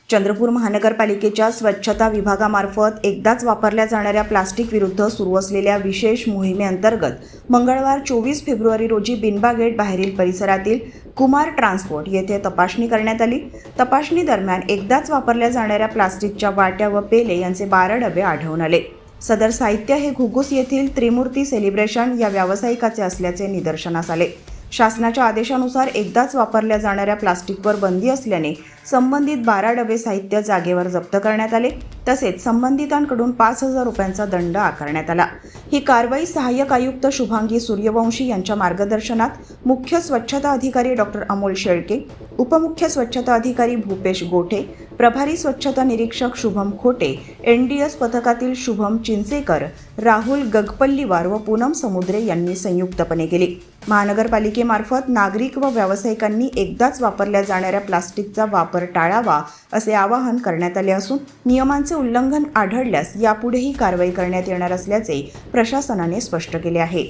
चंद्रपूर महानगरपालिकेच्या स्वच्छता विभागामार्फत एकदाच वापरल्या जाणाऱ्या प्लास्टिक विरुद्ध सुरू असलेल्या विशेष मोहिमेअंतर्गत मंगळवार 24 फेब्रुवारी रोजी बिनबा गेट बाहेरील परिसरातील कुमार ट्रान्सपोर्ट येथे तपासणी करण्यात आली। तपासणी दरम्यान एकदाच वापरल्या जाणाऱ्या प्लास्टिकच्या वाट्या व पेले यांचे 12 डबे आढळून आले। सदर साहित्य हे घुगुस येथील त्रिमूर्ती सेलिब्रेशन या व्यावसायिकाचे असल्याचे निदर्शनास आले। शासनाच्या आदेशानुसार एकदाच वापरल्या जाणाऱ्या प्लास्टिकवर बंदी असल्याने संबंधित 12 डबे साहित्य जागेवर जप्त करण्यात आले। तसेच संबंधितांकडून 5,000 रुपयांचा दंड आकारण्यात आला। ही कारवाई सहाय्यक आयुक्त शुभांगी सूर्यवंशी यांच्या मार्गदर्शनात मुख्य स्वच्छता अधिकारी डॉक्टर अमोल शेळके, उपमुख्य स्वच्छता अधिकारी भूपेश गोठे, प्रभारी स्वच्छता निरीक्षक शुभम खोटे, NDS पथकातील शुभम चिंचेकर, राहुल गगपल्लीवार व पूनम समुद्रे यांनी संयुक्तपणे केली। महानगरपालिकेमार्फत नागरिक व व्यावसायिकांनी एकदाच वापरल्या जाणाऱ्या प्लास्टिकचा वापर टाळावा असे आवाहन करण्यात आले असून नियमांचे उल्लंघन आढळल्यास यापुढेही कारवाई करण्यात येणार असल्याचे प्रशासनाने स्पष्ट केले आहे।